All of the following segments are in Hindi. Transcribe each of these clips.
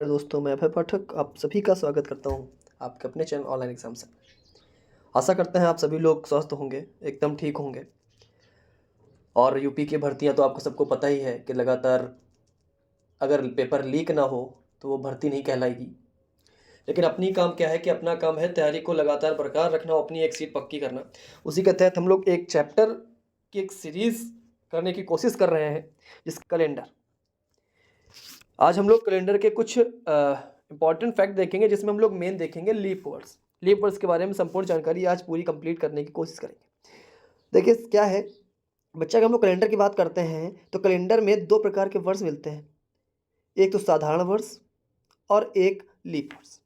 दोस्तों, मैं अभय पाठक आप सभी का स्वागत करता हूं आपके अपने चैनल ऑनलाइन एग्जाम से। आशा करते हैं आप सभी लोग स्वस्थ होंगे, एकदम ठीक होंगे। और यूपी की भर्तियां तो आपको सबको पता ही है कि लगातार अगर पेपर लीक ना हो तो वो भर्ती नहीं कहलाएगी। लेकिन अपनी काम क्या है कि अपना काम है तैयारी को लगातार बरकरार रखना और अपनी एक सीट पक्की करना। उसी के तहत हम लोग एक चैप्टर की एक सीरीज करने की कोशिश कर रहे हैं, जिस कैलेंडर। आज हम लोग कैलेंडर के कुछ इंपॉर्टेंट फैक्ट देखेंगे, जिसमें हम लोग मेन देखेंगे लीप वर्ड्स। लीप वर्ड्स के बारे में संपूर्ण जानकारी आज पूरी कंप्लीट करने की कोशिश करेंगे। देखिए क्या है बच्चा, अगर हम लोग कैलेंडर की बात करते हैं तो कैलेंडर में दो प्रकार के वर्ष मिलते हैं, एक तो साधारण वर्ष और एक लीप वर्ष।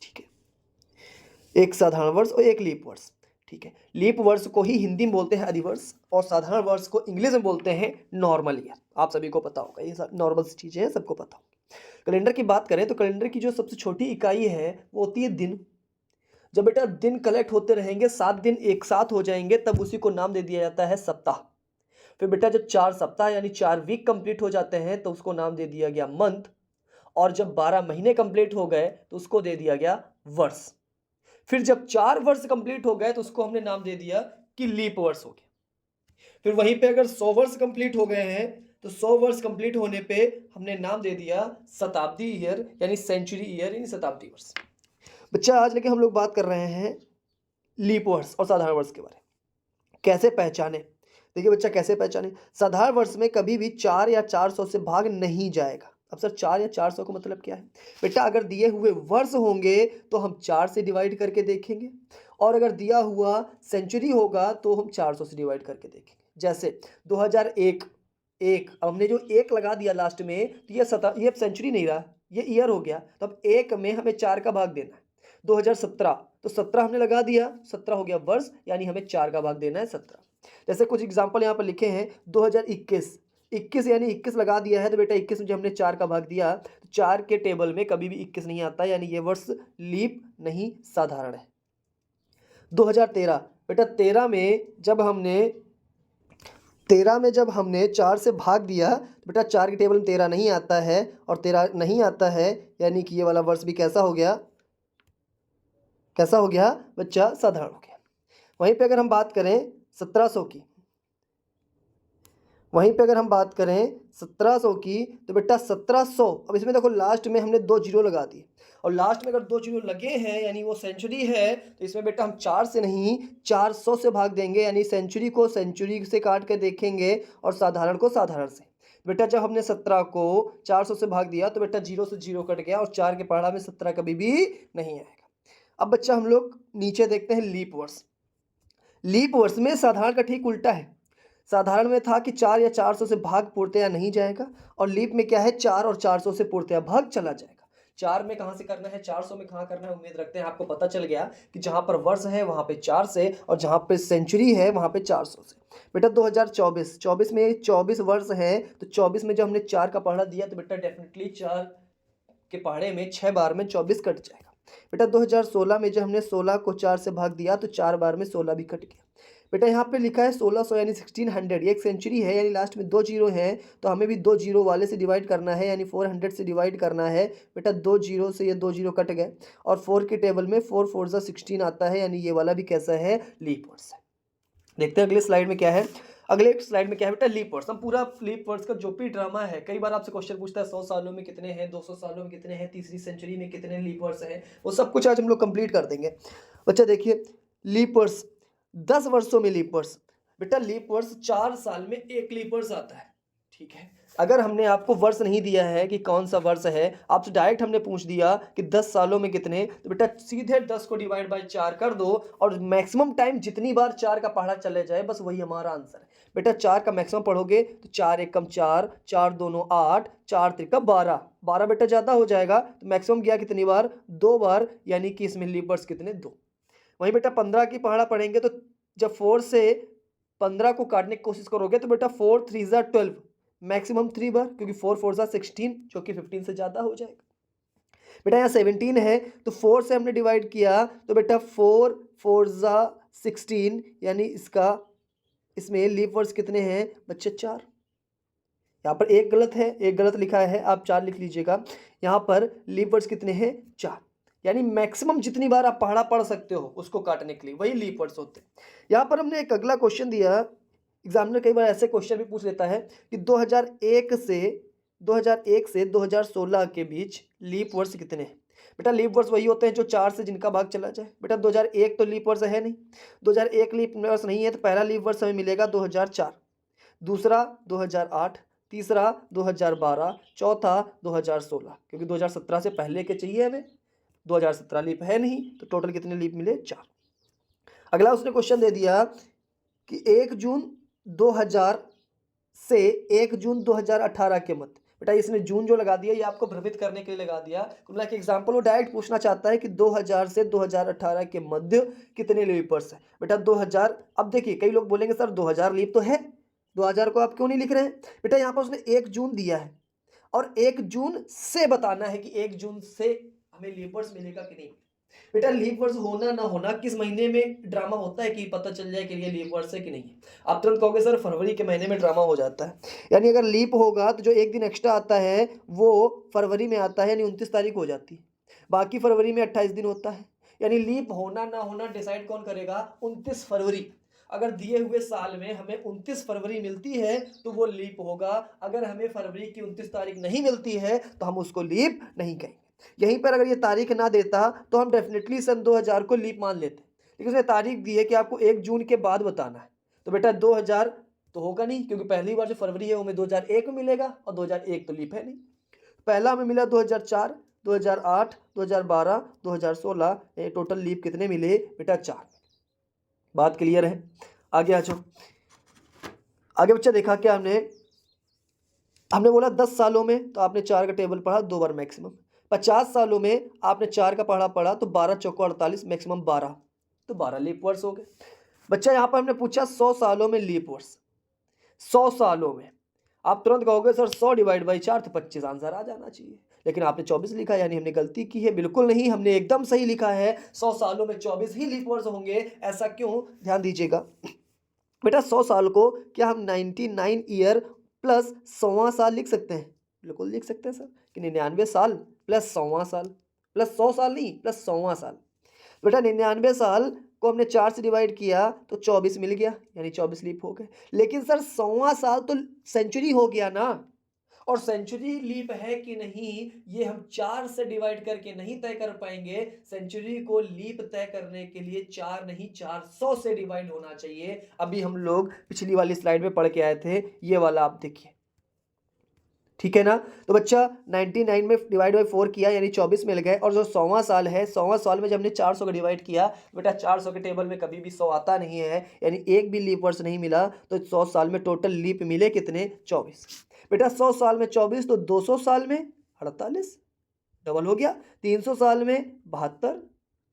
ठीक है, एक साधारण वर्ष और एक लीप वर्ष। ठीक है, लीप वर्ष को ही हिंदी में बोलते हैं अधिवर्ष और साधारण वर्ष को इंग्लिश में बोलते हैं नॉर्मल ईयर। आप सभी को पता होगा, ये सब नॉर्मल चीजें हैं, सबको पता होगा। कैलेंडर की बात करें तो कैलेंडर की जो सबसे छोटी इकाई है वो होती है दिन। जब बेटा दिन कलेक्ट होते रहेंगे, 7 दिन एक साथ हो जाएंगे, तब उसी को नाम दे दिया जाता है सप्ताह। फिर बेटा जब 4 सप्ताह यानी 4 वीक कंप्लीट हो जाते हैं तो उसको नाम दे दिया गया मंथ। और जब 12 महीने कंप्लीट हो गए तो उसको दे दिया गया वर्ष। फिर जब 4 वर्ष कंप्लीट हो गए तो उसको हमने नाम दे दिया कि लीप वर्ष हो गया। फिर वहीं पे अगर 100 वर्ष कंप्लीट हो गए हैं तो 100 वर्ष कंप्लीट होने पे हमने नाम दे दिया शताब्दी ईयर यानी सेंचुरी ईयर यानी शताब्दी वर्ष। बच्चा आज लेके हम लोग बात कर रहे हैं लीप वर्ष और साधारण वर्ष के बारे में। कैसे पहचाने? देखिए बच्चा, कैसे पहचाने? साधारण वर्ष में कभी भी 4 या 400 से भाग नहीं जाएगा। अब सर 4 या 400 का मतलब क्या है? बेटा अगर दिए हुए वर्ष होंगे तो हम 4 से डिवाइड करके देखेंगे, और अगर दिया हुआ सेंचुरी होगा तो हम 400 से डिवाइड करके देखेंगे। जैसे 2001, एक, अब हमने जो एक लगा दिया लास्ट में तो ये सेंचुरी नहीं रहा, ये ईयर हो गया। तो अब एक में हमें 4 का भाग देना है। 2017 तो 17 हमने लगा दिया, 17 हो गया वर्ष, यानी हमें 4 का भाग देना है 17। जैसे कुछ एग्जांपल यहाँ पर लिखे हैं, 2021, 21 यानी 21 लगा दिया है तो बेटा 21 में जब हमने 4 का भाग दिया तो 4 के टेबल में कभी भी 21 नहीं आता, यानी ये वर्ष लीप नहीं साधारण है। 2013, बेटा 13 में जब हमने 4 से भाग दिया तो बेटा 4 के टेबल में 13 नहीं आता है, और 13 नहीं आता है यानी कि ये वाला वर्ष भी कैसा हो गया? कैसा हो गया बच्चा? साधारण हो गया। वहीं पे अगर हम बात करें 1700 की, वहीं पे अगर हम बात करें 1700 की तो बेटा 1700, अब इसमें देखो लास्ट में हमने 2 जीरो लगा दिए, और लास्ट में अगर 2 जीरो लगे हैं यानी वो सेंचुरी है, तो इसमें बेटा हम 4 से नहीं 400 से भाग देंगे, यानी सेंचुरी को सेंचुरी से काट के देखेंगे और साधारण को साधारण से। बेटा जब हमने 17 को 400 से भाग दिया तो बेटा 0 से 0 कट गया, और 4 के पहाड़ा में 17 कभी भी नहीं आएगा। अब बच्चा हम लोग नीचे देखते हैं लीप वर्ष। लीप वर्ष में साधारण का ठीक उल्टा है। साधारण में था कि 4 या 400 से भाग पूर्णतया नहीं जाएगा, और लीप में क्या है? 4 और 400 से पूर्णतया भाग चला जाएगा। 4 में कहां से करना है, 400 में कहां करना है? उम्मीद रखते हैं आपको पता चल गया कि जहां पर वर्ष है वहां पे 4 से, और जहां पे सेंचुरी है वहां पे 400 से। बेटा 2024 में 24 वर्ष है, तो 24 में जब हमने 4 का पहाड़ा दिया तो बेटा डेफिनेटली 4 के पहाड़े में 6 बार में 24 कट जाएगा। बेटा 2016 में जब हमने 16 को 4 से भाग दिया तो 4 बार में 16 भी कट गया। बेटा यहाँ पे लिखा है 1600 यानी 1600, ये एक सेंचुरी है यानी लास्ट में 2 जीरो हैं, तो हमें भी 2 जीरो वाले से डिवाइड करना है, यानी 400 से डिवाइड करना है। बेटा 2 जीरो से ये 2 जीरो कट गए, और 4 के टेबल में 4 4 जा 16 आता है, यानी ये वाला भी कैसा है? लीप वर्ष है। देखते हैं अगले स्लाइड में क्या है। अगले स्लाइड में क्या है बेटा? लीप वर्ष। हम पूरा लीप वर्ष का जो भी ड्रामा है, कई बार आपसे क्वेश्चन पूछता है 100 सालों में कितने हैं, 200 सालों में कितने हैं, तीसरी सेंचुरी में कितने लीप वर्ष हैं, वो सब कुछ आज हम लोग कंप्लीट कर देंगे। बच्चा देखिए, लीप वर्ष 10 वर्षों में लीप वर्ष। बेटा लीप वर्ष 4 साल में एक लीप वर्ष आता है। ठीक है, अगर हमने आपको वर्ष नहीं दिया है कि कौन सा वर्ष है, आपसे डायरेक्ट हमने पूछ दिया कि 10 सालों में कितने, तो बेटा सीधे 10 को डिवाइड बाय 4 कर दो, और मैक्सिमम टाइम जितनी बार 4 का पहाड़ा चले जाए बस वही हमारा आंसर है। बेटा 4 का मैक्सिमम पढ़ोगे तो 4 एकम 4, 4 दोनों 8, 4 त्रिका 12, 12 बेटा ज़्यादा हो जाएगा, तो मैक्सिमम गया कितनी बार? 2 बार, यानी कि इसमें लीप वर्ष कितने? 2। वहीं बेटा 15 की पहाड़ा पढ़ेंगे तो जब 4 से 15 को काटने की कोशिश करोगे तो बेटा 4 3 जा 12, मैक्सिमम 3 बार, क्योंकि 4 4 जा 16, जो कि 15 से ज़्यादा हो जाएगा। बेटा यहाँ 17 है तो 4 से हमने डिवाइड किया तो बेटा 4 4 जा 16, यानी इसमें लीप वर्ष कितने हैं बच्चे? 4। यहाँ पर एक गलत है, एक गलत लिखा है, आप 4 लिख लीजिएगा। यहाँ पर लीप वर्ड्स कितने हैं? 4। यानी मैक्सिमम जितनी बार आप पहाड़ा पढ़ सकते हो उसको काटने के लिए वही लीप वर्ड्स होते हैं। यहाँ पर हमने एक अगला क्वेश्चन दिया, एग्जामिनर कई बार ऐसे क्वेश्चन भी पूछ लेता है कि 2001 से 2016 के बीच लीप वर्ष कितने हैं। बेटा लीप वर्ष वही होते हैं जो 4 से जिनका भाग चला जाए। बेटा 2001 तो लीप वर्ष है नहीं, 2001 लीप वर्ष नहीं है, तो पहला लीप वर्ष हमें मिलेगा 2004, दूसरा 2008, तीसरा 2012, चौथा 2016, क्योंकि 2017 से पहले के चाहिए हमें, 2017 लीप है नहीं, तो टोटल कितने लीप मिले? 4। अगला उसने क्वेश्चन दे दिया कि 1 जून 2000 से 1 जून 2018 के मध्य। बेटा इसने जून जो लगा दिया ये आपको भ्रमित करने के लिए लगा दिया। कुल के एग्जाम्पल वो डायरेक्ट पूछना चाहता है कि 2000 से 2018 के मध्य कितने लीप वर्ष है। बेटा 2000, अब देखिए कई लोग बोलेंगे सर 2000 लीप तो है, 2000 को आप क्यों नहीं लिख रहे हैं? बेटा यहाँ पर उसने 1 जून दिया है और 1 जून से बताना है कि 1 जून से हमें लीप वर्ष मिलेगा कि नहीं। बेटा लीप वर्ष होना ना होना किस महीने में ड्रामा होता है कि पता चल जाए कि ये लीप वर्ष है कि नहीं है। आप तुरंत कहोगे सर फरवरी के महीने में ड्रामा हो जाता है, यानी अगर लीप होगा तो जो एक दिन एक्स्ट्रा आता है वो फरवरी में आता है, यानी 29 तारीख हो जाती है, बाकी फरवरी में 28 दिन होता है। यानी लीप होना ना होना डिसाइड कौन करेगा? 29 फरवरी। अगर दिए हुए साल में हमें 29 फरवरी मिलती है तो वो लीप होगा, अगर हमें फरवरी की 29 तारीख नहीं मिलती है तो हम उसको लीप नहीं कहेंगे। यहीं पर अगर ये तारीख ना देता तो हम डेफिनेटली सन 2000 को लीप मान लेते, लेकिन उसने तारीख दी है कि आपको 1 जून के बाद बताना है, तो बेटा 2000 तो होगा नहीं, क्योंकि पहली बार जो फरवरी है वो हमें 2001 में मिलेगा और 2001 तो लीप है नहीं। पहला हमें मिला 2004, 2008, 2012, 2016, टोटल लीप कितने मिले? बेटा 4। बात क्लियर है? आगे आ जाओ। आगे बच्चा देखा क्या हमने बोला 10 सालों में तो आपने 4 का टेबल पढ़ा 2 बार मैक्सिमम, 50 सालों में आपने 4 का पढ़ा तो 12 चौको 48, मैक्सिमम 12, तो 12 लीप वर्ष हो गए। बच्चा यहाँ पर हमने पूछा 100 सालों में लीप वर्ष, 100 सालों में। आप तुरंत कहोगे सर 100 डिवाइड बाई 4 तो 25 आंसर आ जाना चाहिए, लेकिन आपने 24 लिखा, यानी हमने गलती की है। बिल्कुल नहीं, हमने एकदम सही लिखा है, 100 सालों में 24 ही लीप वर्ष होंगे। ऐसा क्यों? ध्यान दीजिएगा बेटा 100 साल को क्या हम 99 ईयर प्लस 100वां साल लिख सकते हैं? बिल्कुल लिख सकते हैं सर, कि 99 साल प्लस 100वां साल, प्लस 100 साल नहीं, प्लस 100वां साल। बेटा 99 साल को हमने 4 से डिवाइड किया तो 24 मिल गया, यानी 24 लीप हो गए। लेकिन सर 100वां साल तो सेंचुरी हो गया ना, और सेंचुरी लीप है कि नहीं ये हम 4 से डिवाइड करके नहीं तय कर पाएंगे। सेंचुरी को लीप तय करने के लिए 4 नहीं 400 से डिवाइड होना चाहिए। अभी हम लोग पिछली वाली स्लाइड में पढ़ के आए थे, ये वाला आप देखिए, ठीक है ना। तो बच्चा 99 में डिवाइड बाई 4 किया, यानी 24 मिल गए। और जो 100वां साल है, 100वां साल में जब हमने 400 का डिवाइड किया, बेटा 400 के टेबल में कभी भी 100 आता नहीं है, यानी एक भी लीप वर्ष नहीं मिला। तो 100 साल में टोटल लीप मिले कितने? 24। बेटा 100 साल में 24 तो 200 साल में 48, डबल हो गया। 300 साल में 72,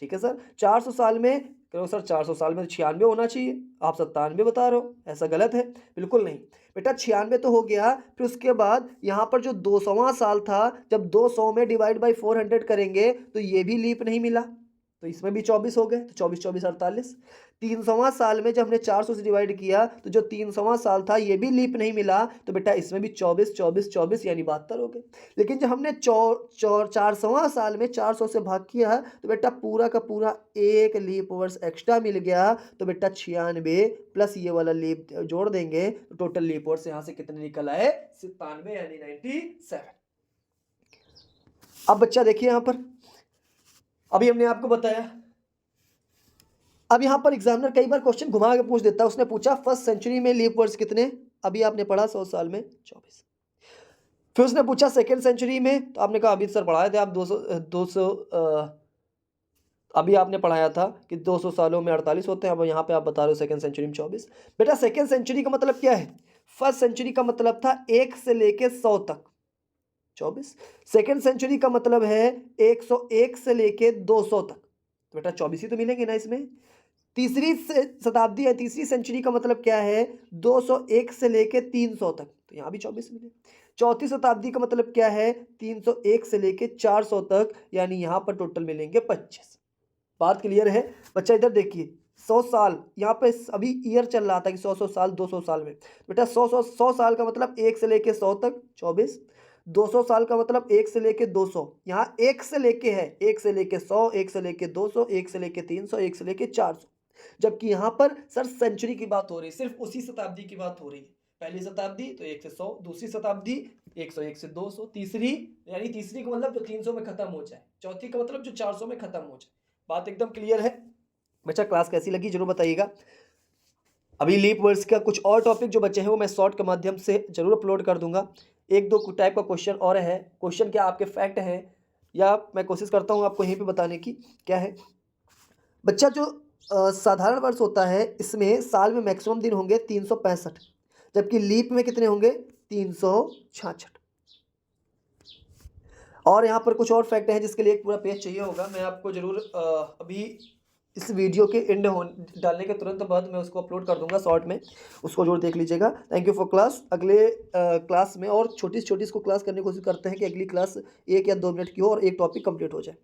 ठीक है सर। 400 साल में, कहो सर 400 साल में तो 96 होना चाहिए, आप 97 बता रहे हो, ऐसा गलत है। बिल्कुल नहीं बेटा, 96 तो हो गया। फिर उसके बाद यहाँ पर जो 200वां साल था, जब 200 में डिवाइड बाई 400 करेंगे तो ये भी लीप नहीं मिला, तो इसमें भी 24 हो गए, तो 24 24 48। 300वां साल में जब हमने 400 से डिवाइड किया तो जो 300वां साल था ये भी लीप नहीं मिला, तो बेटा इसमें भी 24 24 24, यानी 72 हो गए। लेकिन जब हमने 400वां साल में 400 से भाग किया तो बेटा पूरा का पूरा एक लीप वर्ष एक्स्ट्रा मिल गया, तो बेटा 96 प्लस ये वाला लीप जोड़ देंगे तो टोटल लीप वर्ष यहाँ से कितने निकल आए? 97, यानी 97। अब बच्चा देखिए यहाँ पर, अभी हमने आपको बताया। अब यहां पर एग्जामिनर कई बार क्वेश्चन घुमा के पूछ देता है। उसने पूछा फर्स्ट सेंचुरी में लीप वर्ष कितने? अभी आपने पढ़ा 100 साल में 24। फिर उसने पूछा सेकेंड सेंचुरी में, तो आपने कहा अभी सर पढ़ाए थे आप 200 अभी आपने पढ़ाया था कि 200 सालों में 48 होते हैं। अब यहाँ पे आप बता रहे हो सेकेंड सेंचुरी में 24। बेटा सेकेंड सेंचुरी का मतलब क्या है? फर्स्ट सेंचुरी का मतलब था 1 से लेके 100 तक 24, सेकेंड सेंचुरी का मतलब है 101 से लेके 200 तक, तो बेटा 24 ही तो मिलेंगे ना इसमें। तीसरी शताब्दी है, तीसरी सेंचुरी का मतलब क्या है? 201 से लेके 300 तक, तो यहाँ भी 24 मिले। चौथी शताब्दी का मतलब क्या है? 301 से लेके 400 तक, यानी यहाँ पर टोटल मिलेंगे 25। बात क्लियर है बच्चा? इधर देखिए 100 साल, यहाँ पे अभी ईयर चल रहा था कि 100 साल 200 साल में। बेटा 100 साल का मतलब 1 से लेके 100 तक 24, 200 साल का मतलब 1 से लेके 200, यहाँ 1 से लेके है 1 से लेके 100, 1 से लेके 200, 1 से लेके 300, 1 से लेके 400। जबकि यहाँ पर सर सेंचुरी की बात हो रही है, सिर्फ उसी शताब्दी की बात हो रही है। पहली शताब्दी तो 1 से 100, दूसरी शताब्दी 101 से 200, तीसरी यानी तीसरी का मतलब जो 300 में खत्म हो जाए, चौथी का मतलब जो 400 में खत्म हो जाए। बात एकदम क्लियर है। बच्चा क्लास कैसी लगी जरूर बताइएगा। अभी लीप वर्ड्स का कुछ और टॉपिक जो बचे हैं वो मैं शॉर्ट के माध्यम से जरूर अपलोड कर दूंगा। एक दो टाइप का क्वेश्चन और है, क्वेश्चन क्या आपके फैक्ट हैं या मैं कोशिश करता हूँ आपको यहीं पे बताने की। क्या है बच्चा, जो साधारण वर्ष होता है इसमें साल में मैक्सिमम दिन होंगे 365, जबकि लीप में कितने होंगे 366। और यहाँ पर कुछ और फैक्ट हैं जिसके लिए एक पूरा पेज चाहिए होगा, मैं आपको जरूर अभी इस वीडियो के एंड डालने के तुरंत बाद मैं उसको अपलोड कर दूंगा शॉर्ट में, उसको जरूर देख लीजिएगा। Thank you for class. अगले क्लास में और छोटी छोटी इसको क्लास करने की कोशिश करते हैं कि अगली क्लास 1 या 2 मिनट की हो और एक टॉपिक कंप्लीट हो जाए।